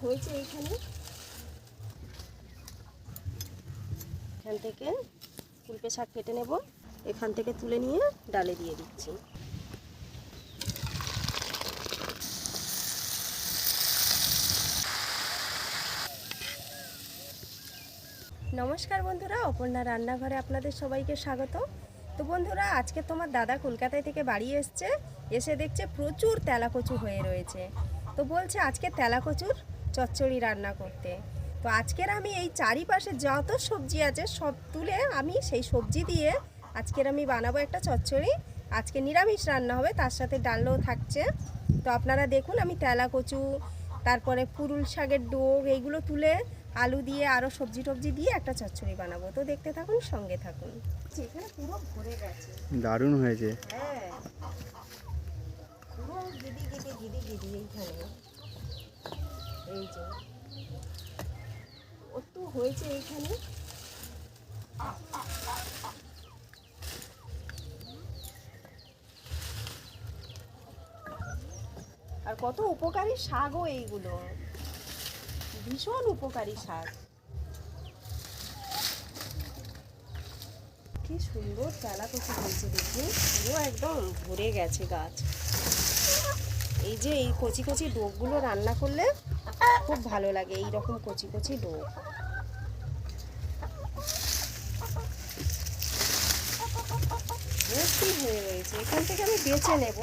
হয়েছে এখানে, এখান থেকে কুলপে শাক কেটে নেব, এখান থেকে তুলে নিয়ে ডালে দিয়ে দিচ্ছি। নমস্কার বন্ধুরা, অপর্ণা রান্নাঘরে আপনাদের সবাইকে স্বাগত। তো বন্ধুরা, আজকে তোমার দাদা কলকাতায় থেকে বাড়ি এসে দেখছে প্রচুর তেলাকচু হয়ে রয়েছে। তো বলছে আজকে তেলাকচুর চচ্চড়ি রান্না করতে। তো আজকের আমি এই চারিপাশে যত সবজি আছে সব তুলে আমি সেই সবজি দিয়ে আজকের আমি বানাবো একটা চচ্চড়ি। আজকে নিরামিষ রান্না হবে, তার সাথে ডালও থাকছে। তো আপনারা দেখুন, আমি তেলাকচু, তারপরে পুরুল শাকের ডোগ, এইগুলো তুলে আলু দিয়ে আরও সবজি টবজি দিয়ে একটা চচ্চড়ি বানাবো। তো দেখতে থাকুন, সঙ্গে থাকুন। এখানে পুরো ভরে গেছে, দারুণ হয়েছে। হ্যাঁ, পুরো গিদি গিদি গিদি গিদি এইখানে। এই যে কত হয়েছে এইখানে। আর কত উপকারী শাকও এইগুলো, ভীষণ উপকারী শাক। কি সুন্দর তেলাকচু হয়েছে দেখুন, পুরো একদম ভরে গেছে গাছ। এই যে এই কচি কচি ডোকগুলো রান্না করলে খুব ভালো লাগে, এই রকম কচি কচি ডোক। ভর্তি হয়ে রয়েছে, এখান থেকে আমি বেছে নেব,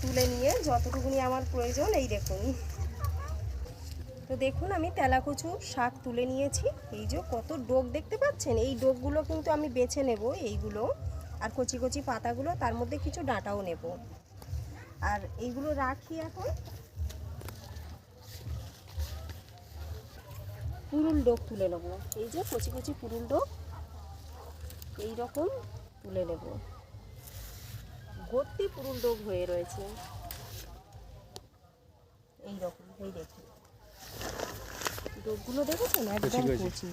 তুলে নিয়ে যতটুকুনি আমার প্রয়োজন। এই দেখুন, তো দেখুন আমি তেলাকচু শাক তুলে নিয়েছি। এই যে কত ডোক দেখতে পাচ্ছেন, এই ডোকগুলো কিন্তু আমি বেছে নেব, এইগুলো। আর কচি কচি পাতাগুলো, তার মধ্যে কিছু ডাঁটাও নেব। আর এইগুলো রাখি এখন। পুরুল ডোক তুলে নেব, এই যে কচি কচি পুরুল ডোক এই রকম তুলে নেব। ভর্তি পুরুল ডোক হয়ে রয়েছে এই রকম। এই দেখুন ডোকগুলো দেখেছেন, একদম কচি।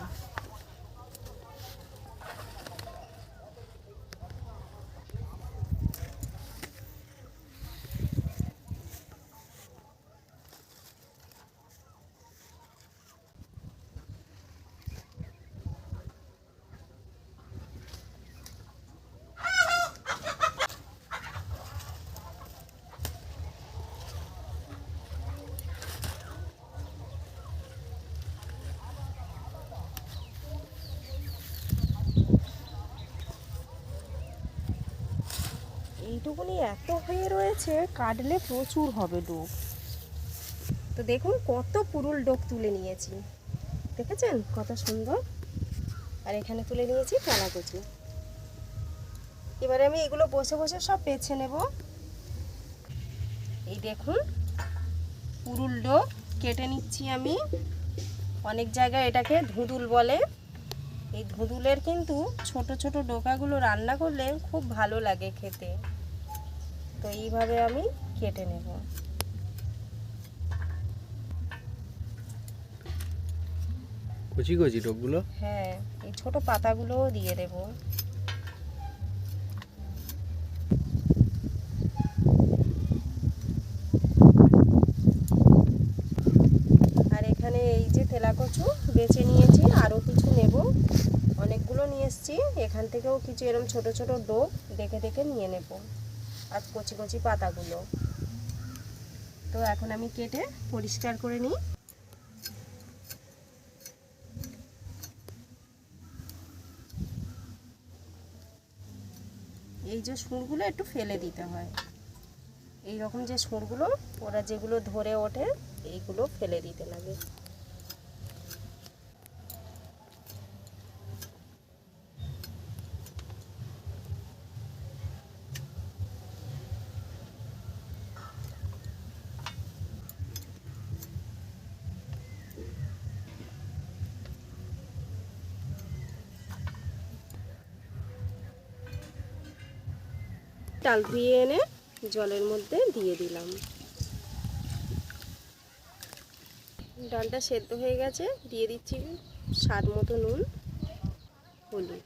এইটুকুনি এত হয়ে রয়েছে, কাটলে প্রচুর হবে ডোক। তো দেখুন কত পুরুল ডোক তুলে নিয়েছি, দেখেছেন কত সুন্দর। আর এখানে তুলে নিয়েছি তেলাকচু। এবারে আমি এগুলো বসে বসে সব বেছে নেব। এই দেখুন পুরুল ডোক কেটে নিচ্ছি আমি। অনেক জায়গায় এটাকে ধুঁদুল বলে। এই ধুঁদুলের কিন্তু ছোট ছোট ডোকাগুলো রান্না করলে খুব ভালো লাগে খেতে। তো এইভাবে আমি কেটে নেব। কচি কচি ডোকগুলো, হ্যাঁ, এই ছোট পাতাগুলোও দিয়ে দেব। আর এখানে এই যে তেলাকচু বেছে নিয়েছি, আরও কিছু নেব। অনেকগুলো নিয়ে এসেছি, এখান থেকেও কিছু এরকম ছোট ছোট ডোক দেখে দেখে নিয়ে নেব। আর কচি কচি পাতাগুলো। তো এখন আমি কেটে পরিষ্কার করে নিই। এই যে সুরগুলো একটু ফেলে দিতে হয়, এই রকম যে সুরগুলো, ওরা যেগুলো ধরে ওঠে এইগুলো ফেলে দিতে লাগে। ডাল ধুয়ে এনে জলের মধ্যে দিয়ে দিলাম। ডালটা সেদ্ধ হয়ে গেছে, দিয়ে দিচ্ছি স্বাদ মতো নুন, হলুদ।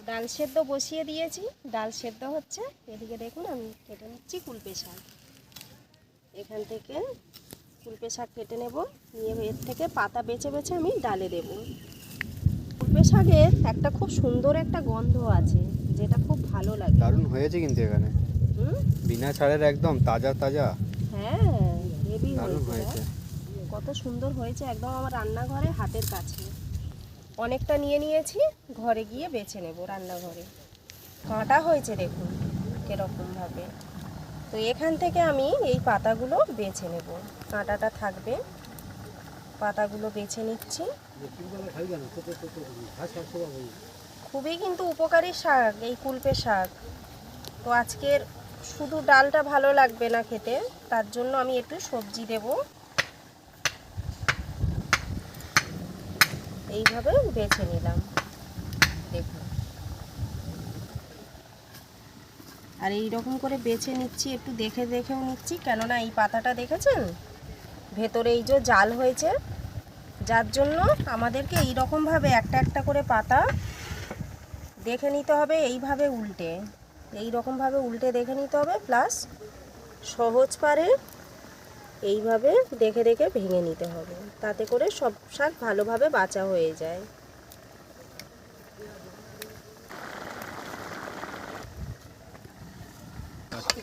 ডাল সেদ্ধ বসিয়ে দিয়েছি, ডাল সেদ্ধ হচ্ছে। এদিকে দেখুন আমি কেটে নিচ্ছি কুলপে শাক। এখান থেকে কুলপে শাক কেটে নেব, নিয়ে এর থেকে পাতা বেছে বেছে আমি ডালে দেব। কুলপে শাকের একটা খুব সুন্দর একটা গন্ধ আছে, যেটা খুব ভালো লাগে। দারুণ হয়েছে কিন্তু এখানে হুম, বিনা সারের একদম তাজা তাজা। হ্যাঁ, হেভি দারুণ হয়েছে। হয়েছে। কত সুন্দর হয়েছে, একদম আমার রান্নাঘরে হাতের কাছে। অনেকটা নিয়ে নিয়েছি, ঘরে গিয়ে বেছে নেব রান্নাঘরে। কাঁটা হয়েছে দেখুন কীরকমভাবে। তো এখান থেকে আমি এই পাতাগুলো বেছে নেব, কাঁটাটা থাকবে। পাতাগুলো বেছে নিচ্ছি। খুবই কিন্তু উপকারী শাক এই কুলপে শাক। তো আজকের শুধু ডালটা ভালো লাগবে না খেতে, তার জন্য আমি একটু সবজি দেব। এইভাবে বেছে নিলাম দেখুন। আর এই রকম করে বেছে নিচ্ছি, একটু দেখে দেখেও নিচ্ছি, কেননা এই পাতাটা দেখেছেন ভেতরে এই যে জাল হয়েছে, যার জন্য আমাদেরকে এই রকমভাবে একটা একটা করে পাতা দেখে নিতে হবে। এইভাবে উল্টে, এই রকমভাবে উল্টে দেখে নিতে হবে, প্লাস সহজ পারে এইভাবে দেখে দেখে ভেঙে নিতে হবে, তাতে করে সব শাক ভালোভাবে বাছা হয়ে যায়।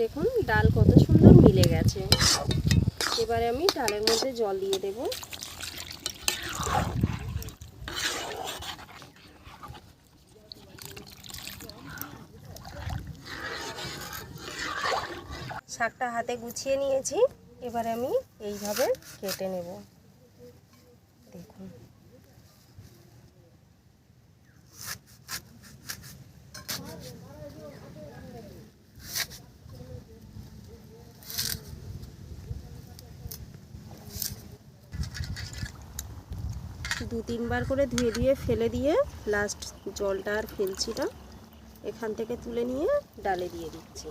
দেখুন ডাল কত সুন্দর মিলে গেছে। এবারে আমি ডালের মধ্যে জল দিয়ে দেব। শাকটা হাতে গুছিয়ে নিয়েছি, এবারে আমি এইভাবে কেটে নেব দেখুন। দু তিনবার করে ধুয়ে ধুয়ে ফেলে দিয়ে লাস্ট জলটা আর ফেলছি না, এখান থেকে তুলে নিয়ে ডালে দিয়ে দিচ্ছি।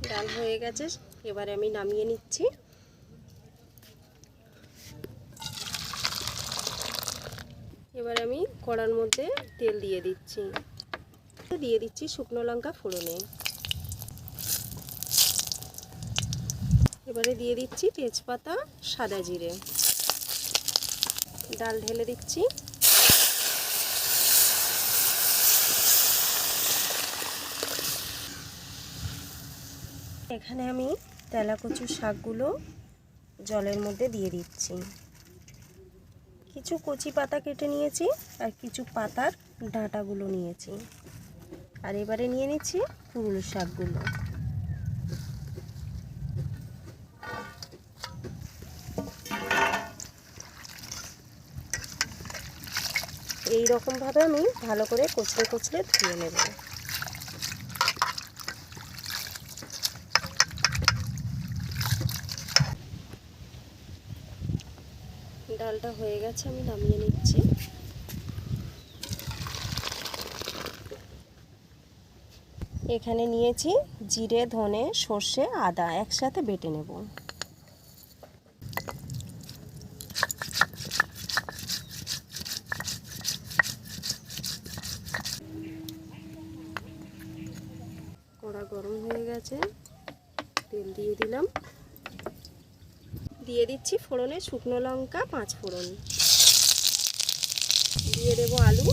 ডাল হয়ে গেছে, এবারে আমি নামিয়ে নিচ্ছি। এবারে আমি কড়ার মধ্যে তেল দিয়ে দিচ্ছি, দিয়ে দিচ্ছি শুকনো লঙ্কা ফোড়নে। এবারে দিয়ে দিচ্ছি তেজপাতা, সাদা জিরে। ডাল ঢেলে দিচ্ছি। এখানে আমি তেলাকুচু শাকগুলো জলের মধ্যে দিয়ে দিচ্ছি। কিছু কচি পাতা কেটে নিয়েছি আর কিছু পাতার ডাঁটাগুলো নিয়েছি। আর এবারে নিয়ে নিচ্ছি পুরুল শাকগুলো। এই রকমভাবে আমি ভালো করে কচলে কচলে ধুয়ে নেব। ডালটা হয়ে গেছে, আমি নামিয়ে নিচ্ছি। এখানে নিয়েছি জিরে, ধনে, সর্ষে, আদা একসাথে বেটে নেব। কড়া গরম হয়ে গেছে, তেল দিয়ে দিলাম। দিয়ে দিচ্ছি ফোড়নে শুকনো লঙ্কা, 5 ফোড়ন। দিয়ে দেব আলু।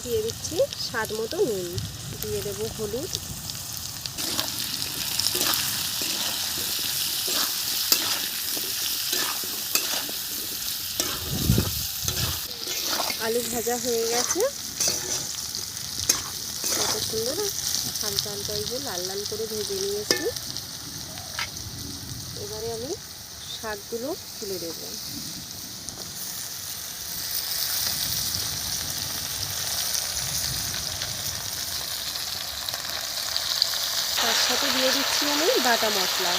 দিয়ে দিচ্ছি স্বাদ মতো নুন। দিয়ে দেব হলুদ। আলু ভাজা হয়ে গেছে, কত সুন্দর হালকা হালকা এই যে লাল লাল করে ভেজে নিয়েছি। এবারে আমি শাকগুলো তুলে দেব। তার সাথে দিয়ে দিচ্ছি আমি বাটা মশলা।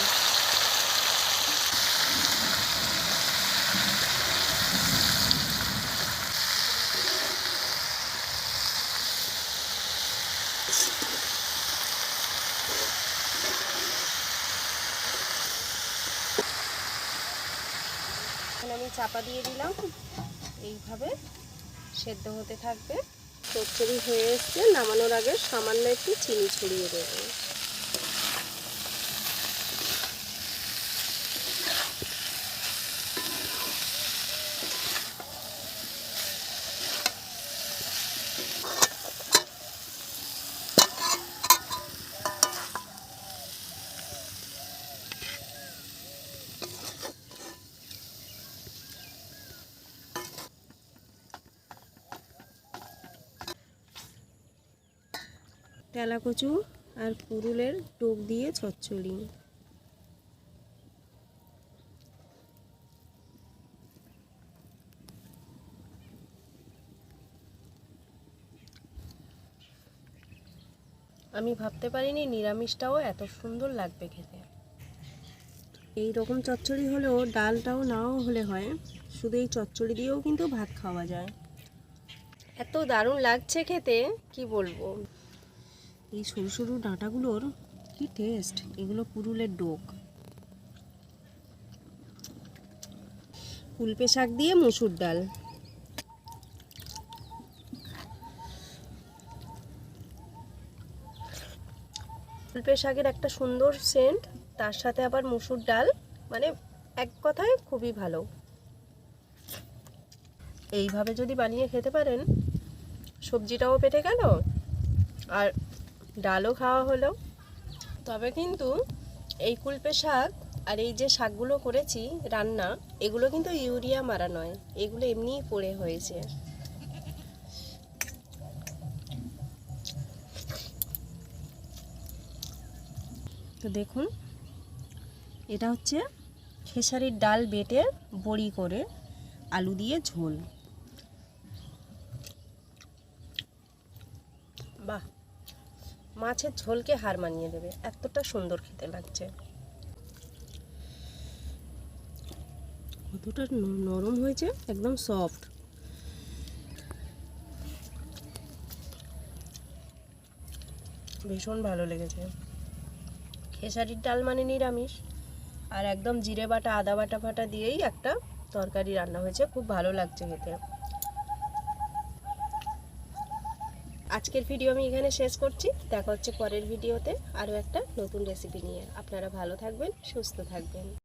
আমি চাপা দিয়ে দিলাম, এইভাবে সেদ্ধ হতে থাকবে। চচ্চড়ি হয়ে এসছে, নামানোর আগে সামান্য একটু চিনি ছড়িয়ে দেবো। তেলাকচু আর পুরুলের টোক দিয়ে চচ্চড়ি। আমি ভাবতে পারিনি নিরামিষটাও এত সুন্দর লাগবে খেতে। এই রকম চচ্চড়ি হলেও ডালটাও নাও হলে হয়, শুধু এই চচ্চড়ি দিয়েও কিন্তু ভাত খাওয়া যায়। এত দারুণ লাগছে খেতে, কি বলবো। এই সরু সরু ডাঁটাগুলোর কি টেস্ট, এগুলো পুরুলের ডোক। কুলপে শাক দিয়ে মসুর ডাল। কুলপে শাকের একটা সুন্দর সেন্ট, তার সাথে আবার মসুর ডাল, মানে এক কথায় খুবই ভালো। এইভাবে যদি বানিয়ে খেতে পারেন, সবজিটাও পেটে গেল আর ডালও খাওয়া হলো। তবে কিন্তু এই কুলপে শাক আর এই যে শাকগুলো করেছি রান্না, এগুলো কিন্তু ইউরিয়া মারা নয়, এগুলো এমনিই পড়ে হয়েছে। তো দেখুন, এটা হচ্ছে খেসারির ডাল বেটে বড়ি করে আলু দিয়ে ঝোল। বাহ, মাছের ঝোলকে হার মানিয়ে দেবে, এতটা সুন্দর খেতে লাগছে। কতটা নরম হয়েছে, একদম সফট। ভীষণ ভালো লেগেছে। খেসারির ডাল মানে নিরামিষ, আর একদম জিরে বাটা আদা বাটা ফাটা দিয়েই একটা তরকারি রান্না হয়েছে, খুব ভালো লাগছে খেতে। আজকের ভিডিও আমি এখানে শেষ করছি, দেখা হচ্ছে পরের ভিডিওতে আরও একটা নতুন রেসিপি নিয়ে। আপনারা ভালো থাকবেন, সুস্থ থাকবেন।